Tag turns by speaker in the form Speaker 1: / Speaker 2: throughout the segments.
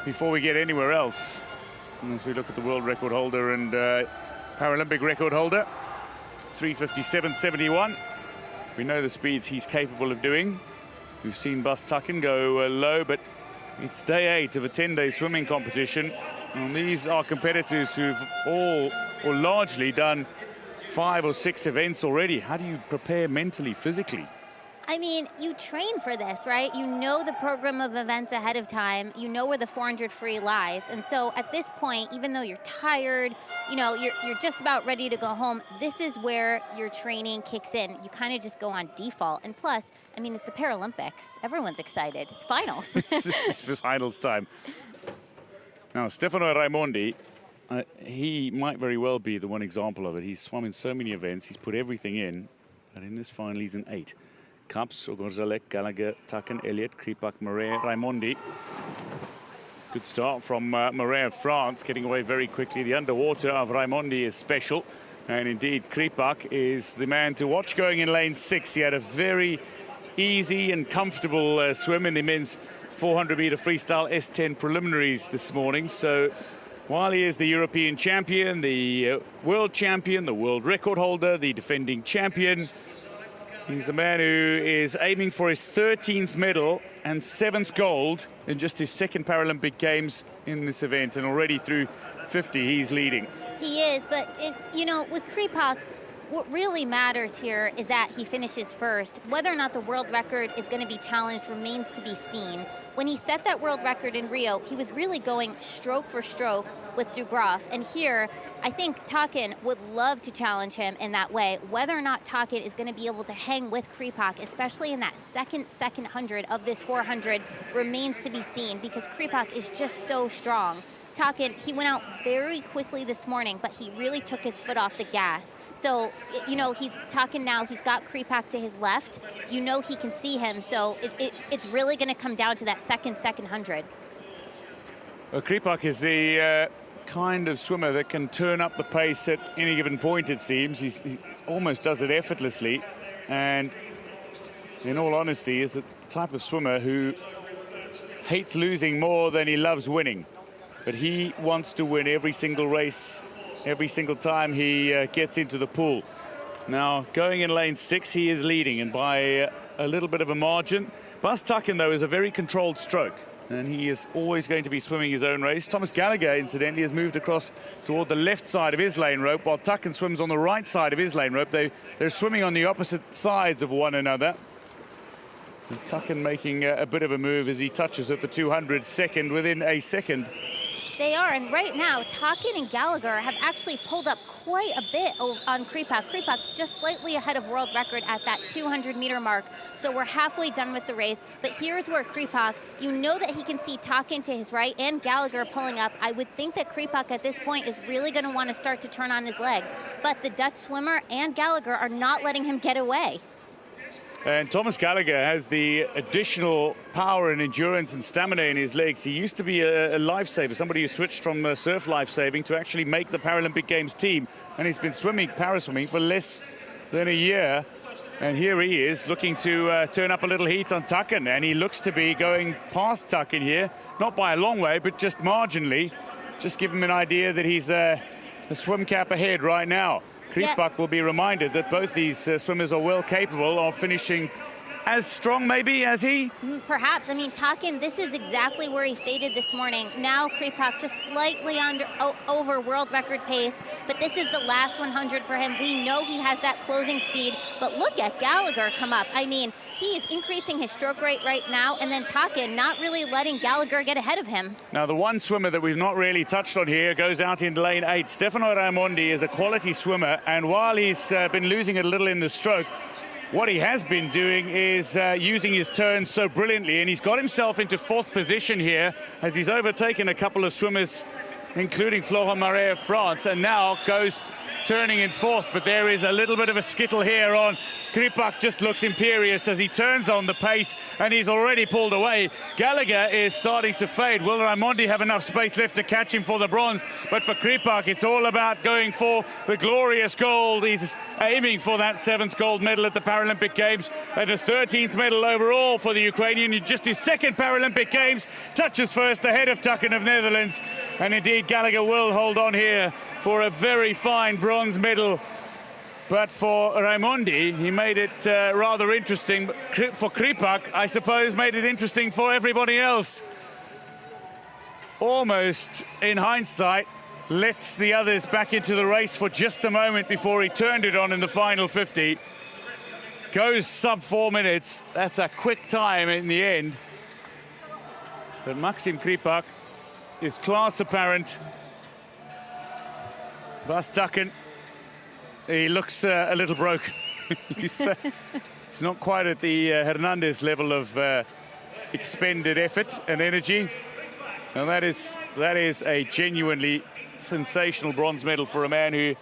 Speaker 1: before we get anywhere else. And as we look at the world record holder and Paralympic record holder, 3:57.71. We know the speeds he's capable of doing. We've seen Bas Takken go low, but it's day 8 of a 10-day swimming competition. And these are competitors who've all or largely done 5 or 6 events already. How do you prepare mentally, physically?
Speaker 2: I mean, you train for this, right? You know the program of events ahead of time. You know where the 400 free lies. And so at this point, even though you're tired, you know, you're just about ready to go home, this is where your training kicks in. You kind of just go on default. And plus, I mean, it's the Paralympics. Everyone's excited. It's finals.
Speaker 1: It's the finals time. Now, Stefano Raimondi, he might very well be the one example of it. He's swum in so many events. He's put everything in. But in this final, he's an 8. Kaps, Ogorzalek, Gallagher, Takken, Elliott, Krypak, Murray, Raimondi. Good start from Murray of France, getting away very quickly. The underwater of Raimondi is special. And indeed, Krypak is the man to watch going in lane 6. He had a very easy and comfortable swim in the men's 400-meter freestyle S10 preliminaries this morning. So while he is the European champion, the world champion, the world record holder, the defending champion, he's a man who is aiming for his 13th medal and 7th gold in just his 2nd Paralympic Games in this event. And already through 50, he's leading.
Speaker 2: He is, but, you know, with Krypak, what really matters here is that he finishes first. Whether or not the world record is going to be challenged remains to be seen. When he set that world record in Rio, he was really going stroke for stroke with Dugroff. And here, I think Takken would love to challenge him in that way. Whether or not Takken is going to be able to hang with Krypak, especially in that second 100 of this 400, remains to be seen because Krypak is just so strong. Takken, he went out very quickly this morning, but he really took his foot off the gas. So, you know, he's Takken now, he's got Krypak to his left. You know he can see him, so it's really going to come down to that second 100.
Speaker 1: Well, Krypak is the kind of swimmer that can turn up the pace at any given point, it seems. He almost does it effortlessly. And in all honesty, is the type of swimmer who hates losing more than he loves winning. But he wants to win every single race, every single time he gets into the pool. Now, going in lane 6, he is leading, and by a little bit of a margin. Bas Takken, though, is a very controlled stroke, and he is always going to be swimming his own race. Thomas Gallagher, incidentally, has moved across toward the left side of his lane rope, while Takken swims on the right side of his lane rope. They're swimming on the opposite sides of one another. And Takken making a bit of a move as he touches at the 200 second within a second.
Speaker 2: They are, and right now, Takken and Gallagher have actually pulled up quite a bit on Krypak. Krypak just slightly ahead of world record at that 200-meter mark. So we're halfway done with the race. But here's where Krypak, you know that he can see Takken to his right and Gallagher pulling up. I would think that Krypak at this point is really going to want to start to turn on his legs. But the Dutch swimmer and Gallagher are not letting him get away.
Speaker 1: And Thomas Gallagher has the additional power and endurance and stamina in his legs. He used to be a lifesaver, somebody who switched from surf lifesaving to actually make the Paralympic Games team. And he's been swimming paraswimming for less than a year. And here he is looking to turn up a little heat on Takken. And he looks to be going past Takken here, not by a long way, but just marginally. Just give him an idea that he's a swim cap ahead right now. Krypak will be reminded that both these swimmers are well capable of finishing as strong, maybe, as he?
Speaker 2: Perhaps. I mean, Takken, this is exactly where he faded this morning. Now Krypak just slightly over world record pace, but this is the last 100 for him. We know he has that closing speed, but look at Gallagher come up. I mean, he is increasing his stroke rate right now, and then Takken not really letting Gallagher get ahead of him.
Speaker 1: Now, the one swimmer that we've not really touched on here goes out in lane 8. Stefano Raimondi is a quality swimmer, and while he's been losing it a little in the stroke, what he has been doing is using his turn so brilliantly, and he's got himself into 4th position here as he's overtaken a couple of swimmers, including Florent Marais of France, and now goes turning in fourth, but there is a little bit of a skittle here on. Krypak just looks imperious as he turns on the pace, and he's already pulled away. Gallagher is starting to fade. Will Raimondi have enough space left to catch him for the bronze? But for Krypak, it's all about going for the glorious gold. He's aiming for that 7th gold medal at the Paralympic Games and a 13th medal overall for the Ukrainian in just his 2nd Paralympic Games. Touches first ahead of Takken of Netherlands. And indeed, Gallagher will hold on here for a very fine bronze medal. But for Raimondi, he made it rather interesting. For Krypak, I suppose, made it interesting for everybody else. Almost, in hindsight, lets the others back into the race for just a moment before he turned it on in the final 50. Goes sub 4 minutes. That's a quick time in the end. But Maksym Krypak is class apparent. Bas Takken, he looks a little broken. It's not quite at the Hernandez level of expended effort and energy. And that is a genuinely sensational bronze medal for a man who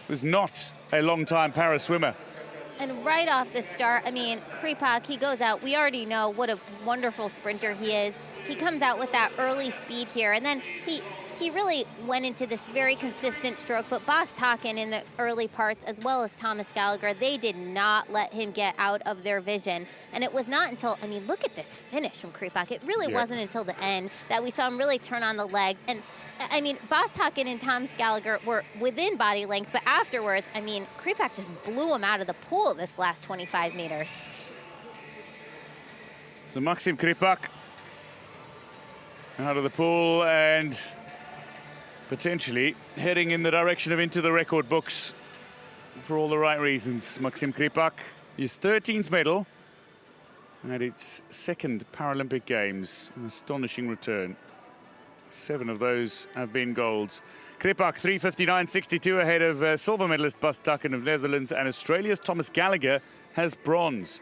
Speaker 1: was not a long-time para swimmer.
Speaker 2: And right off the start, I mean, Krypak, he goes out. We already know what a wonderful sprinter he is. He comes out with that early speed here, and then he really went into this very consistent stroke. But Bas Takken in the early parts, as well as Thomas Gallagher, they did not let him get out of their vision. And it was not until, I mean, look at this finish from Krypak. It really wasn't until the end that we saw him really turn on the legs. And I mean, Bas Takken and Thomas Gallagher were within body length, but afterwards, I mean, Krypak just blew him out of the pool this last 25 meters.
Speaker 1: So Maksym Krypak out of the pool and potentially heading in the direction of into the record books for all the right reasons. Maksym Krypak, his 13th medal at its 2nd Paralympic Games. An astonishing return. 7 of those have been golds. Krypak 3:59.62 ahead of silver medalist Bas Takken of Netherlands, and Australia's Thomas Gallagher has bronze.